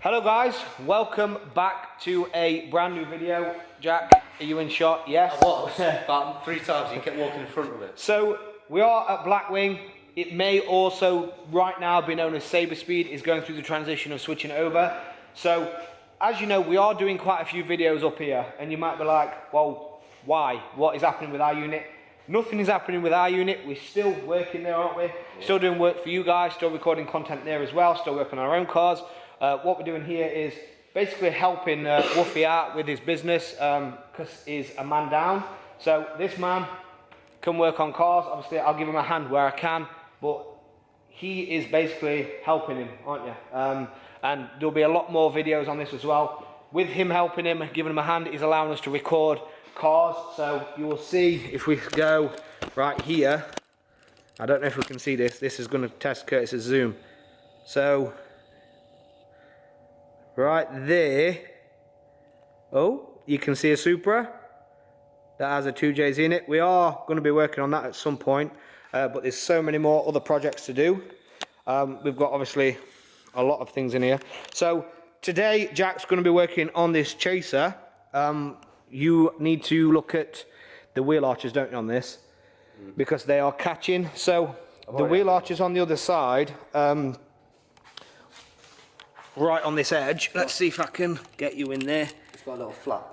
Hello guys, welcome back to a brand new video. Jack, are you in shot? Yes? I was, about 3 times you kept walking in front of it. So, we are at Blackwing. It may also, right now, be known as Saber Speed, is going through the transition of switching over. So, as you know, we are doing quite a few videos up here, and you might be like, well, why? What is happening with our unit? Nothing is happening with our unit. We're still working there, aren't we? Yeah. Still doing work for you guys, still recording content there as well, still working on our own cars. What we're doing here is basically helping Woofy out with his business, because he's a man down. So this man can work on cars. Obviously, I'll give him a hand where I can, but he is basically helping him, aren't you? And there'll be a lot more videos on this as well. With him helping him, giving him a hand, he's allowing us to record cars. So you will see if we go right here. I don't know if we can see this. This is going to test Curtis's zoom. So right there, oh, you can see a Supra that has a 2Js in it. We are going to be working on that at some point, but there's so many more other projects to do. We've got obviously a lot of things in here. So today Jack's going to be working on this chaser. You need to look at the wheel arches, don't you, on this, because they are catching. So the wheel arches on the other side, right on this edge. Let's see if I can get you in there. It's got a little flap.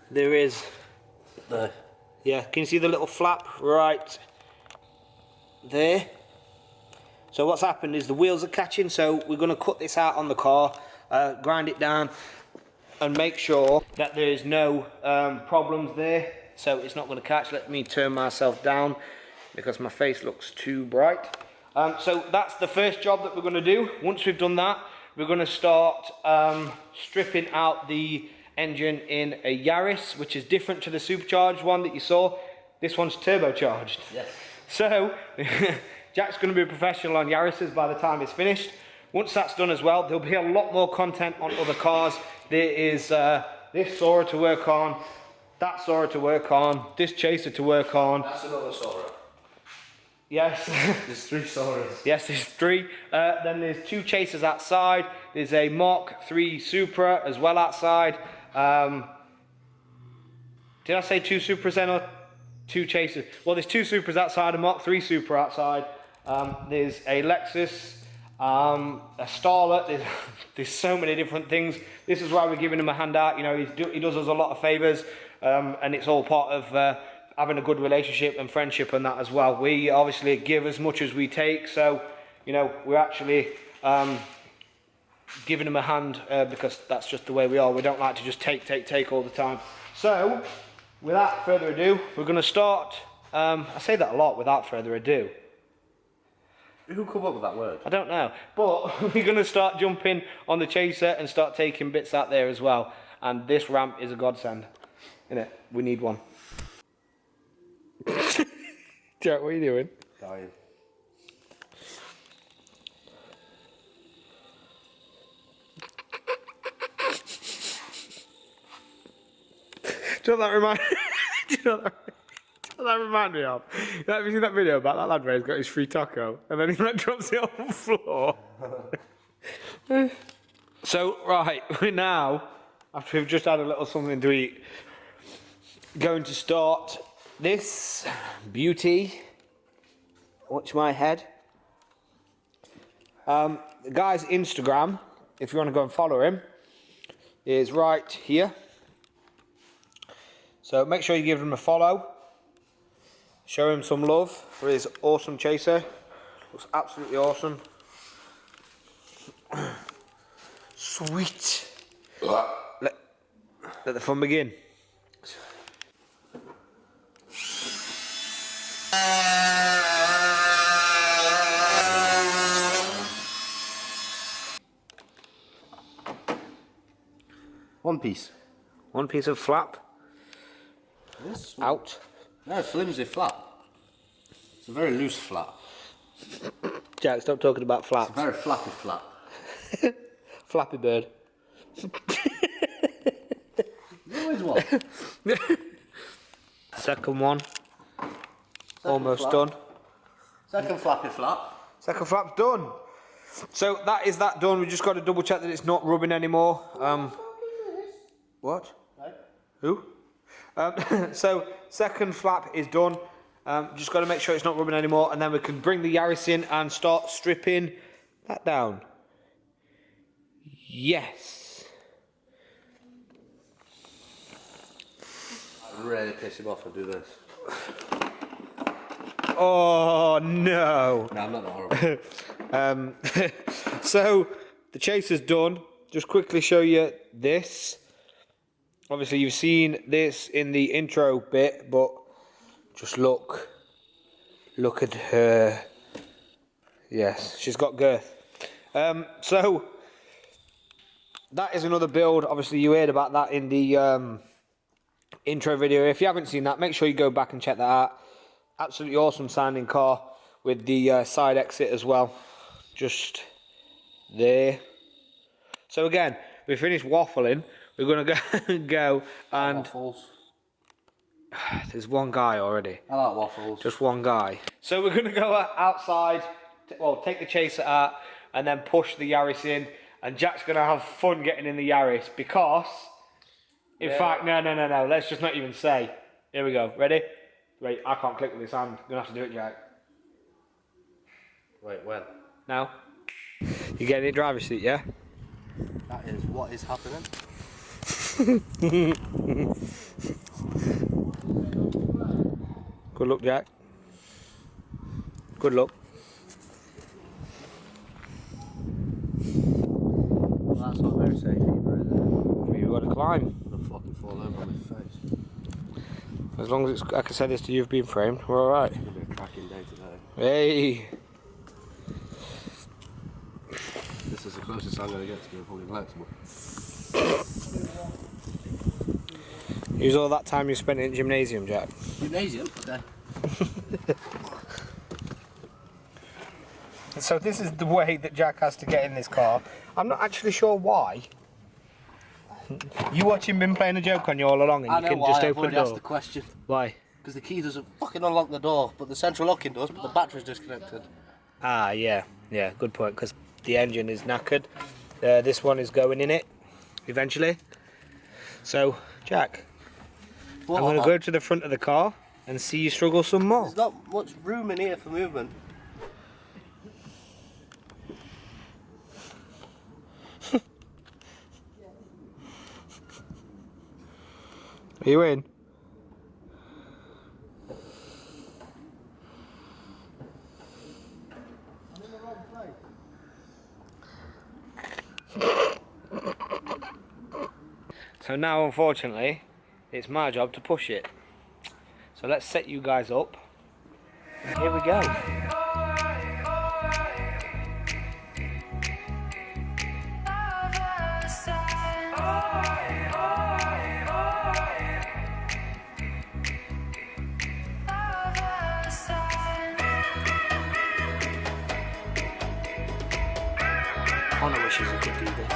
There is. There. Yeah, can you see the little flap right there? So what's happened is the wheels are catching, so we're going to cut this out on the car, grind it down, and make sure that there is no problems there, so it's not going to catch. Let me turn myself down because my face looks too bright. So that's the first job that we're going to do. Once we've done that, we're going to start stripping out the engine in a Yaris, which is different to the supercharged one that you saw. This one's turbocharged. Yes. So Jack's going to be a professional on Yaris's by the time it's finished. Once that's done as well, there'll be a lot more content on other cars. There is this Sora to work on, that Sora to work on, this Chaser to work on. That's another Sora. Yes. There's 3 Soras. Yes, there's 3. Then there's 2 Chasers outside. There's a Mark 3 Supra as well outside. Did I say 2 Supras then, or 2 Chasers? Well, there's 2 Supras outside, a Mark 3 Supra outside. There's a Lexus, a Starlet. There's so many different things. This is why we're giving him a hand out. You know, he does us a lot of favours, and it's all part of having a good relationship and friendship and that as well. We obviously give as much as we take, so you know, we're actually giving him a hand because that's just the way we are. We don't like to just take all the time. So without further ado, we're going to start. I say that a lot, without further ado. Who come up with that word? I don't know, but we're going to start jumping on the Chaser and start taking bits out there as well. And this ramp is a godsend, innit? We need one. Jack, what are you doing? Dying. Do you know what that remind? Do you know what that remind me of? Have you seen that video about that lad where he's got his free taco and then he like drops it on the floor? So right, we're now, after we've just had a little something to eat, going to start this beauty. Watch my head. The guy's Instagram, if you want to go and follow him, is right here. So make sure you give him a follow. Show him some love for his awesome Chaser. Looks absolutely awesome. Sweet. Let the fun begin. One piece. One piece of flap. Yes. Out. No, flimsy flap. It's a very loose flap. Jack, stop talking about flaps. It's a very flappy flap. Flappy bird. There always one. Second one. Almost flap. done. Second flappy flap. Second flap's done. So that is that done. We just got to double check that it's not rubbing anymore. What? No. Who? So second flap is done. Just got to make sure it's not rubbing anymore, and then we can bring the Yaris in and start stripping that down. Yes. I'd really piss him off and do this. Oh no. No, I'm not that horrible. So the chaser's done. Just quickly show you this. Obviously you've seen this in the intro bit, but just look at her. Yes, she's got girth. So that is another build. Obviously you heard about that in the intro video. If you haven't seen that, make sure you go back and check that out. Absolutely awesome sounding car with the side exit as well. Just there. So again, we finished waffling. We're gonna go and waffles. There's one guy already. I like waffles. Just one guy. So we're gonna go outside. Well, take the chaser out and then push the Yaris in. And Jack's gonna have fun getting in the Yaris because, in fact, no. Let's just not even say. Here we go. Ready? Wait, I can't click with this hand. You're gonna have to do it, Jack. Wait, when? Now. You getting in the driver's seat, yeah? That is what is happening. Good luck, Jack. Good luck. Well, that's not very safe either, is it? You've got to climb. I'm gonna fucking fall over on my face. As long as it's, I can say this to you, you've been framed, we're alright. It's gonna be a cracking day today. Hey! This is the closest I'm gonna get to being fully flexible. Use all that time you spent in gymnasium, Jack. Gymnasium? Okay. So this is the way that Jack has to get in this car. I'm not actually sure why. You watch him been playing a joke on you all along and you can just open the door. Asked the question. Why? Because the key doesn't fucking unlock the door, but the central locking does, but the battery's disconnected. Ah, yeah. Yeah, good point, because the engine is knackered. This one is going in it, eventually. So, Jack, I'm going to go to the front of the car and see you struggle some more. There's not much room in here for movement. Are you in? I'm in the wrong place. So now, unfortunately, it's my job to push it. So let's set you guys up. And here we go. Connor wishes he could do this.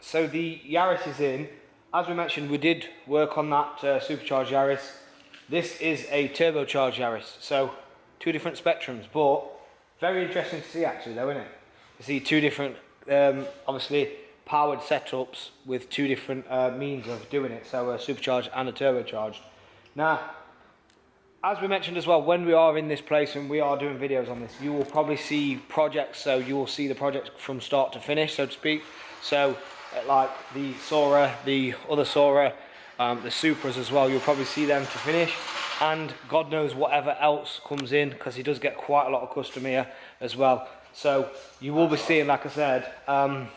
So the Yaris is in. As we mentioned, we did work on that supercharged Yaris. This is a turbocharged Yaris, so two different spectrums, but very interesting to see actually though, isn't it? To see two different, obviously, powered setups with two different means of doing it, so a supercharged and a turbocharged. Now, as we mentioned as well, when we are in this place and we are doing videos on this, you will probably see projects, so you will see the project from start to finish, so to speak. So, like the Sora, the other Sora, the Supras as well, you'll probably see them to finish. And God knows whatever else comes in, because he does get quite a lot of custom here as well. So, you will be seeing, like I said, a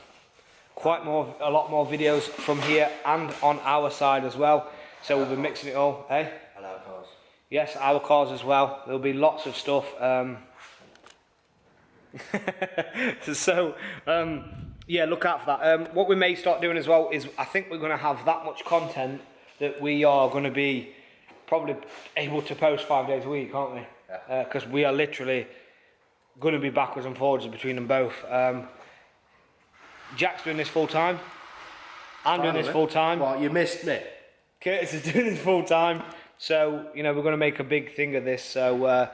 lot more videos from here and on our side as well. So we'll be mixing it all, eh? And our cars. Yes, our cars as well. There'll be lots of stuff. Yeah, look out for that. What we may start doing as well is I think we're going to have that much content that we are going to be probably able to post 5 days a week, aren't we? Yeah. Because we are literally going to be backwards and forwards between them both. Jack's doing this full time. I'm doing this full time. Well, you missed me. Curtis is doing this full time. So, you know, we're going to make a big thing of this. So,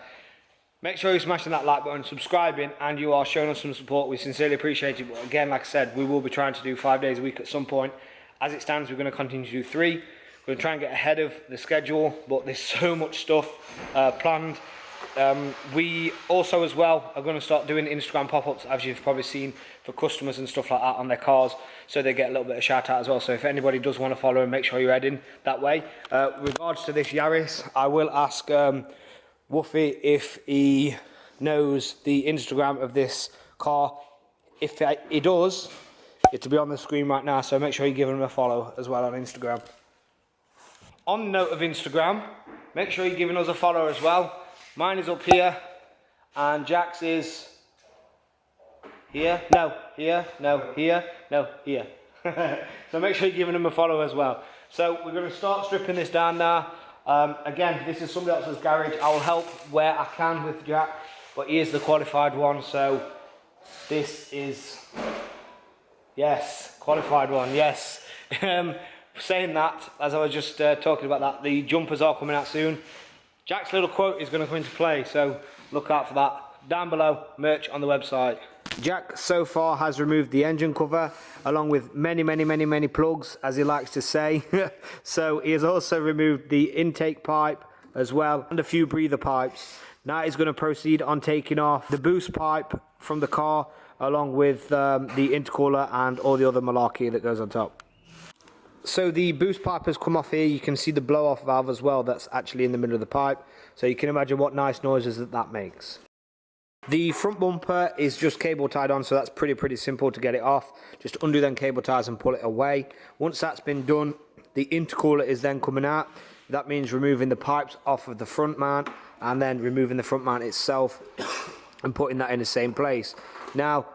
make sure you're smashing that like button, subscribing, and you are showing us some support. We sincerely appreciate it. But again, like I said, we will be trying to do 5 days a week at some point. As it stands, we're going to continue to do 3. We're going to try and get ahead of the schedule, but there's so much stuff planned. We also, as well, are going to start doing Instagram pop-ups, as you've probably seen, for customers and stuff like that on their cars, so they get a little bit of shout out as well. So if anybody does want to follow, and make sure you're heading that way. Regards to this Yaris, I will ask Woofy if he knows the Instagram of this car. If he does, it'll be on the screen right now, so make sure you give him a follow as well on Instagram. On the note of Instagram, make sure you're giving us a follow as well. Mine is up here, and Jack's is here, no, here, no, here, no, here. So make sure you're giving him a follow as well. So we're going to start stripping this down now. Again, this is somebody else's garage. I will help where I can with Jack, but he is the qualified one, so this is, yes, qualified one, yes. Saying that, as I was just talking about that, the jumpers are coming out soon. Jack's little quote is going to come into play, so look out for that. Down below, merch on the website. Jack so far has removed the engine cover, along with many plugs, as he likes to say. So he has also removed the intake pipe as well, and a few breather pipes. Now he's going to proceed on taking off the boost pipe from the car, along with the intercooler and all the other malarkey that goes on top. So the boost pipe has come off here. You can see the blow off valve as well, that's actually in the middle of the pipe. So you can imagine what nice noises that makes. The front bumper is just cable tied on, so that's pretty simple to get it off. Just undo them cable ties and pull it away. Once that's been done, the intercooler is then coming out. That means removing the pipes off of the front mount, and then removing the front mount itself and putting that in the same place. Now,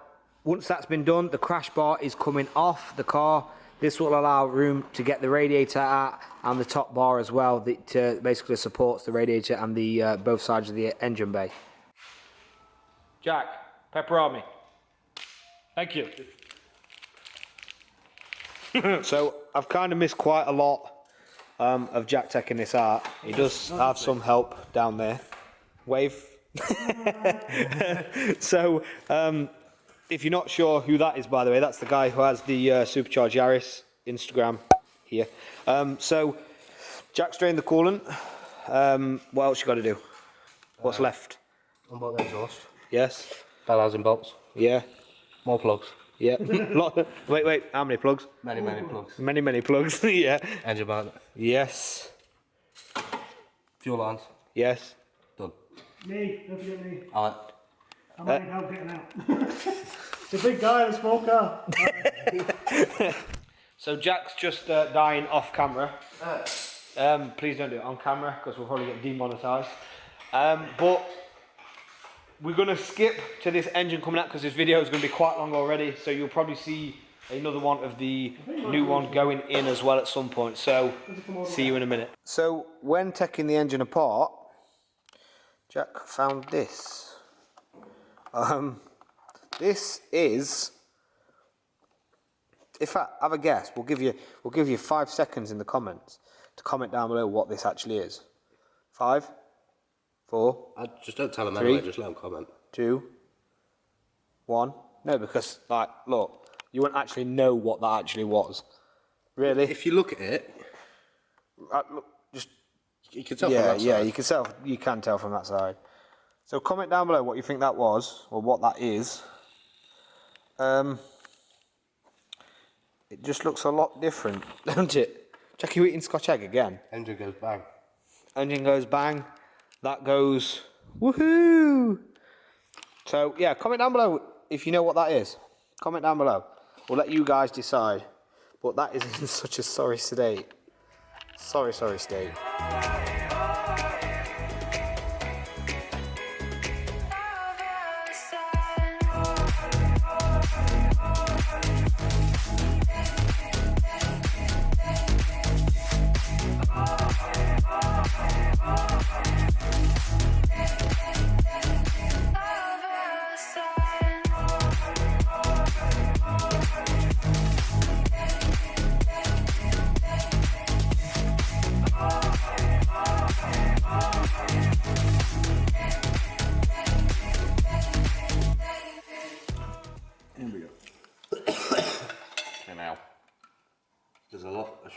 once that's been done, the crash bar is coming off the car. This will allow room to get the radiator out, and the top bar as well, that basically supports the radiator and the both sides of the engine bay. Jack, pepperoni. Thank you. So I've kind of missed quite a lot of Jack taking this out. He does have some help down there. Wave. So if you're not sure who that is, by the way, that's the guy who has the supercharged Yaris Instagram here. So Jack's drained the coolant. What else you got to do? What's left? Unbolt the exhaust. Yes. Bell housing bolts. Yeah. More plugs. Yeah. Wait. How many plugs? Many plugs. Many plugs. Yeah. Engine mount. Yes. Fuel lines. Yes. Done. Me, don't forget me. Alright. I might need help getting out. It's a big guy in a small car. So Jack's just dying off camera. Please don't do it on camera, because we'll probably get demonetised. But we're going to skip to this engine coming out, because this video is going to be quite long already. So you'll probably see another one of the new one going in as well at some point. So see you in a minute. So when taking the engine apart, Jack found this. This is, in fact, have a guess. We'll give you 5 seconds in the comments to comment down below what this actually is. 5, 4. Just don't tell them 3, anyway. Just let them comment. 2, 1. No, because like, look, you wouldn't actually know what that actually was. Really? If you look at it, Look, just you can tell from that side. you can tell from that side. So comment down below what you think that was, or what that is. It just looks a lot different, don't it? Jackie, you eating Scotch egg again? Engine goes bang. Engine goes bang. That goes woohoo. So yeah, comment down below if you know what that is. Comment down below. We'll let you guys decide. But that is in such a sorry state. Sorry state.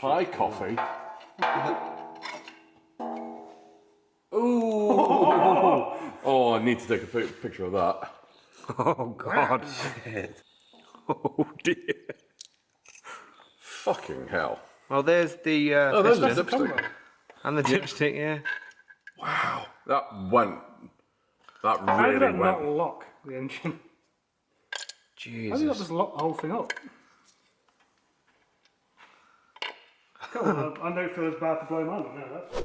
Hi, coffee. Ooh! Oh, I need to take a picture of that. Oh God. Oh dear. Fucking hell. Well, there's the Oh, there's a piston dipstick. and the dipstick. Yeah. Wow. That went. That How did really that went. not lock the engine? How did that Jesus. just lock the whole thing up? Cool, I don't feel as bad for blowing mine up now.